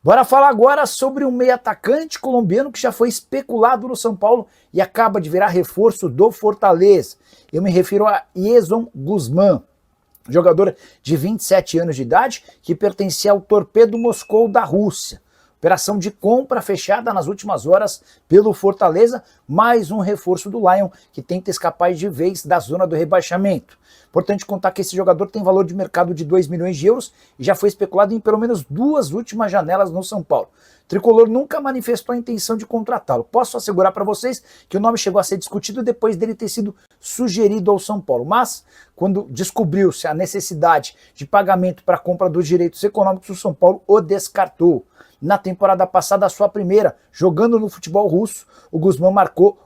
Bora falar agora sobre um meio atacante colombiano que já foi especulado no São Paulo e acaba de virar reforço do Fortaleza. Eu me refiro a Yerson Guzmán, jogador de 27 anos de idade que pertencia ao Torpedo Moscou da Rússia. Operação de compra fechada nas últimas horas pelo Fortaleza, mais um reforço do Lion que tenta escapar de vez da zona do rebaixamento. Importante contar que esse jogador tem valor de mercado de 2 milhões de euros e já foi especulado em pelo menos 2 últimas janelas no São Paulo. O Tricolor nunca manifestou a intenção de contratá-lo. Posso assegurar para vocês que o nome chegou a ser discutido depois dele ter sido sugerido ao São Paulo. Mas, quando descobriu-se a necessidade de pagamento para a compra dos direitos econômicos, o São Paulo o descartou. Na temporada passada, a sua primeira, jogando no futebol russo, o Guzmán marcou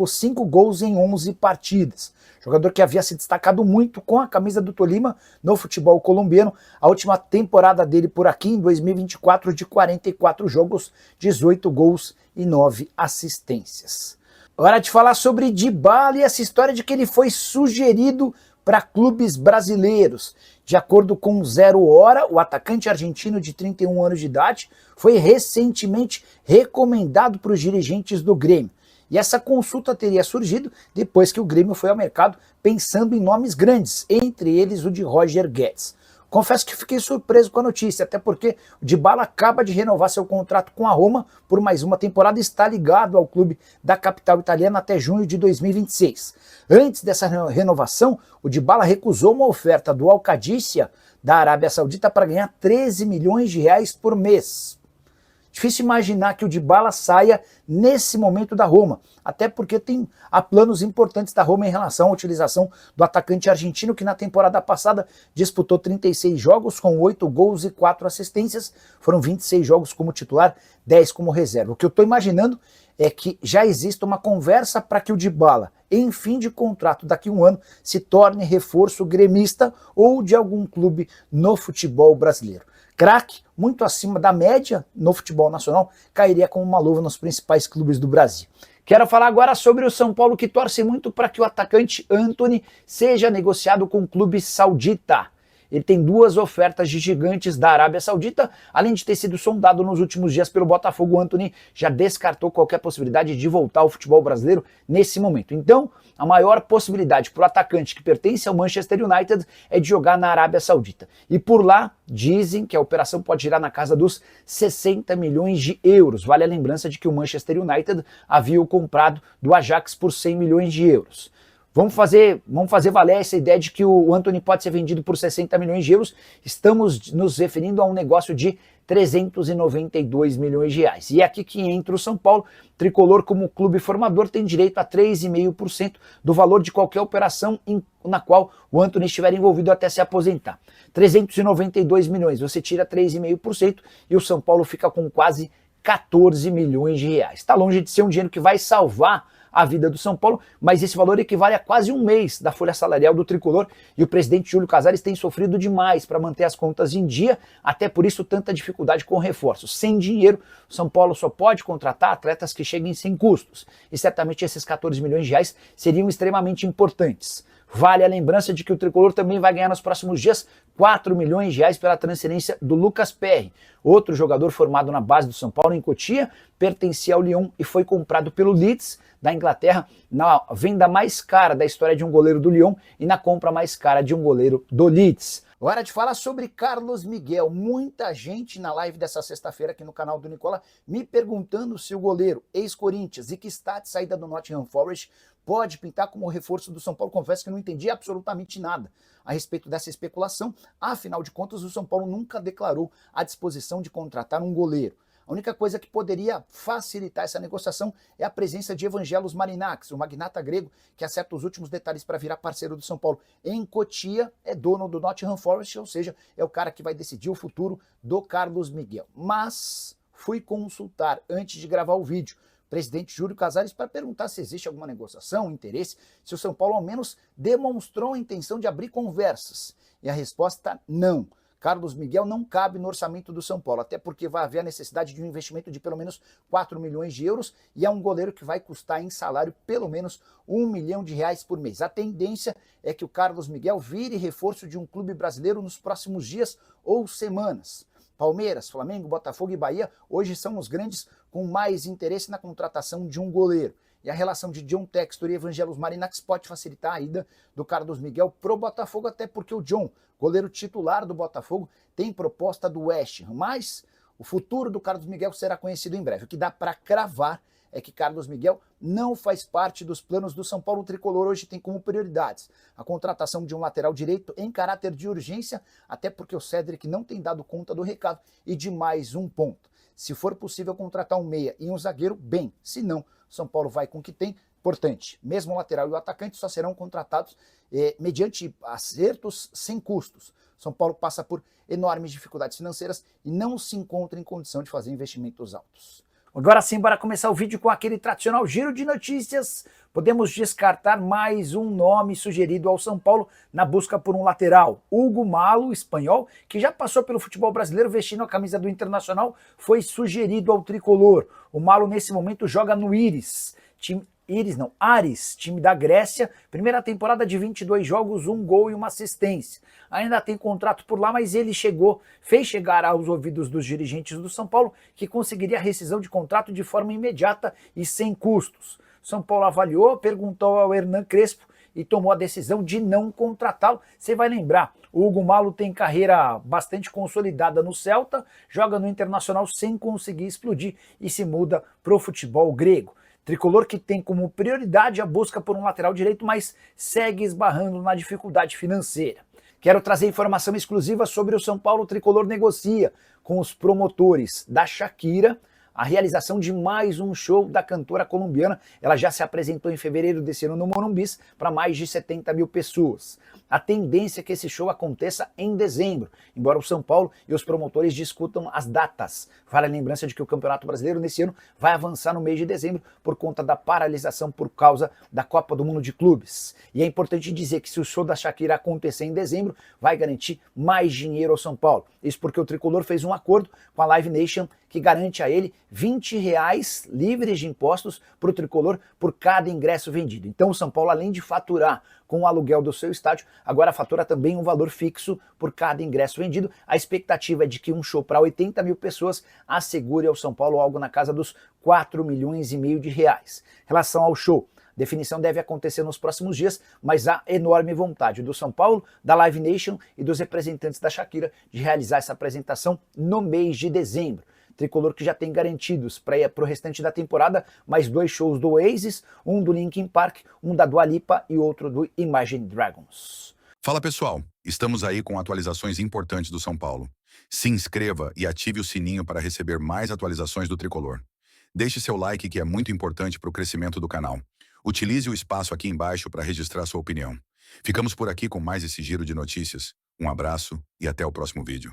5 gols em 11 partidas. Jogador que havia se destacado muito com a camisa do Tolima no futebol colombiano. A última temporada dele por aqui, em 2024, de 44 jogos, 18 gols e 9 assistências. Hora de falar sobre Dybala e essa história de que ele foi sugerido para clubes brasileiros. De acordo com Zero Hora, o atacante argentino de 31 anos de idade foi recentemente recomendado para os dirigentes do Grêmio. E essa consulta teria surgido depois que o Grêmio foi ao mercado pensando em nomes grandes, entre eles o de Roger Guedes. Confesso que fiquei surpreso com a notícia, até porque o Dybala acaba de renovar seu contrato com a Roma por mais uma temporada e está ligado ao clube da capital italiana até junho de 2026. Antes dessa renovação, o Dybala recusou uma oferta do Al-Qadisiyah da Arábia Saudita para ganhar 13 milhões de reais por mês. Difícil imaginar que o Dybala saia nesse momento da Roma, até porque há planos importantes da Roma em relação à utilização do atacante argentino que na temporada passada disputou 36 jogos com 8 gols e 4 assistências, foram 26 jogos como titular, 10 como reserva. O que eu estou imaginando é que já exista uma conversa para que o Dybala, em fim de contrato daqui a um ano, se torne reforço gremista ou de algum clube no futebol brasileiro. Craque, muito acima da média no futebol nacional, cairia como uma luva nos principais clubes do Brasil. Quero falar agora sobre o São Paulo, que torce muito para que o atacante Antony seja negociado com o clube saudita. Ele tem 2 ofertas de gigantes da Arábia Saudita, além de ter sido sondado nos últimos dias pelo Botafogo. O Antony já descartou qualquer possibilidade de voltar ao futebol brasileiro nesse momento. Então, a maior possibilidade para o atacante que pertence ao Manchester United é de jogar na Arábia Saudita. E por lá, dizem que a operação pode girar na casa dos 60 milhões de euros. Vale a lembrança de que o Manchester United havia o comprado do Ajax por 100 milhões de euros. Vamos fazer valer essa ideia de que o Antony pode ser vendido por 60 milhões de euros. Estamos nos referindo a um negócio de 392 milhões de reais. E é aqui que entra o São Paulo. Tricolor, como clube formador, tem direito a 3,5% do valor de qualquer operação na qual o Antony estiver envolvido até se aposentar. 392 milhões, você tira 3,5% e o São Paulo fica com quase 14 milhões de reais. Está longe de ser um dinheiro que vai salvar a vida do São Paulo, mas esse valor equivale a quase um mês da folha salarial do Tricolor e o presidente Júlio Casares tem sofrido demais para manter as contas em dia, até por isso tanta dificuldade com reforços. Sem dinheiro, o São Paulo só pode contratar atletas que cheguem sem custos e certamente esses 14 milhões de reais seriam extremamente importantes. Vale a lembrança de que o Tricolor também vai ganhar nos próximos dias 4 milhões de reais pela transferência do Lucas Perry, outro jogador formado na base do São Paulo em Cotia, pertencia ao Lyon e foi comprado pelo Leeds da Inglaterra na venda mais cara da história de um goleiro do Lyon e na compra mais cara de um goleiro do Leeds. Hora de falar sobre Carlos Miguel. Muita gente na live dessa sexta-feira aqui no canal do Nicola me perguntando se o goleiro ex-Corinthians e que está de saída do Nottingham Forest pode pintar como reforço do São Paulo. Confesso que não entendi absolutamente nada a respeito dessa especulação. Afinal de contas, o São Paulo nunca declarou a disposição de contratar um goleiro. A única coisa que poderia facilitar essa negociação é a presença de Evangelos Marinakis, o magnata grego que acerta os últimos detalhes para virar parceiro do São Paulo em Cotia, é dono do Nottingham Forest, ou seja, é o cara que vai decidir o futuro do Carlos Miguel. Mas fui consultar, antes de gravar o vídeo, o presidente Júlio Casares para perguntar se existe alguma negociação, interesse, se o São Paulo ao menos demonstrou a intenção de abrir conversas. E a resposta, não. Carlos Miguel não cabe no orçamento do São Paulo, até porque vai haver a necessidade de um investimento de pelo menos 4 milhões de euros e é um goleiro que vai custar em salário pelo menos 1 milhão de reais por mês. A tendência é que o Carlos Miguel vire reforço de um clube brasileiro nos próximos dias ou semanas. Palmeiras, Flamengo, Botafogo e Bahia hoje são os grandes com mais interesse na contratação de um goleiro. E a relação de John Textor e Evangelos Marinax pode facilitar a ida do Carlos Miguel pro Botafogo, até porque o John, goleiro titular do Botafogo, tem proposta do West Ham, mas o futuro do Carlos Miguel será conhecido em breve. O que dá para cravar é que Carlos Miguel não faz parte dos planos do São Paulo. O tricolor hoje tem como prioridades a contratação de um lateral direito em caráter de urgência, até porque o Cedric não tem dado conta do recado, e de mais um ponto. Se for possível contratar um meia e um zagueiro, bem. Se não, São Paulo vai com o que tem. Importante, mesmo o lateral e o atacante só serão contratados mediante acertos sem custos. São Paulo passa por enormes dificuldades financeiras e não se encontra em condição de fazer investimentos altos. Agora sim, para começar o vídeo com aquele tradicional giro de notícias, podemos descartar mais um nome sugerido ao São Paulo na busca por um lateral. Hugo Malo, espanhol, que já passou pelo futebol brasileiro vestindo a camisa do Internacional, foi sugerido ao tricolor. O Malo nesse momento joga no Aris, time da Grécia, primeira temporada de 22 jogos, 1 gol e 1 assistência. Ainda tem contrato por lá, mas ele fez chegar aos ouvidos dos dirigentes do São Paulo que conseguiria a rescisão de contrato de forma imediata e sem custos. São Paulo avaliou, perguntou ao Hernan Crespo e tomou a decisão de não contratá-lo. Você vai lembrar, o Hugo Malo tem carreira bastante consolidada no Celta, joga no Internacional sem conseguir explodir e se muda para o futebol grego. Tricolor que tem como prioridade a busca por um lateral direito, mas segue esbarrando na dificuldade financeira. Quero trazer informação exclusiva sobre o São Paulo. O tricolor negocia com os promotores da Shakira a realização de mais um show da cantora colombiana. Ela já se apresentou em fevereiro desse ano no Morumbis para mais de 70 mil pessoas. A tendência é que esse show aconteça em dezembro, embora o São Paulo e os promotores discutam as datas. Vale a lembrança de que o Campeonato Brasileiro nesse ano vai avançar no mês de dezembro por conta da paralisação por causa da Copa do Mundo de Clubes. E é importante dizer que se o show da Shakira acontecer em dezembro, vai garantir mais dinheiro ao São Paulo. Isso porque o tricolor fez um acordo com a Live Nation que garante a ele R$20 livres de impostos para o tricolor por cada ingresso vendido. Então o São Paulo, além de faturar com o aluguel do seu estádio, agora fatura também um valor fixo por cada ingresso vendido. A expectativa é de que um show para 80 mil pessoas assegure ao São Paulo algo na casa dos 4,5 milhões de reais. Em relação ao show, definição deve acontecer nos próximos dias, mas há enorme vontade do São Paulo, da Live Nation e dos representantes da Shakira de realizar essa apresentação no mês de dezembro. Tricolor que já tem garantidos para o restante da temporada mais 2 shows do Oasis, um do Linkin Park, um da Dua Lipa e outro do Imagine Dragons. Fala pessoal, estamos aí com atualizações importantes do São Paulo. Se inscreva e ative o sininho para receber mais atualizações do Tricolor. Deixe seu like que é muito importante para o crescimento do canal. Utilize o espaço aqui embaixo para registrar sua opinião. Ficamos por aqui com mais esse giro de notícias. Um abraço e até o próximo vídeo.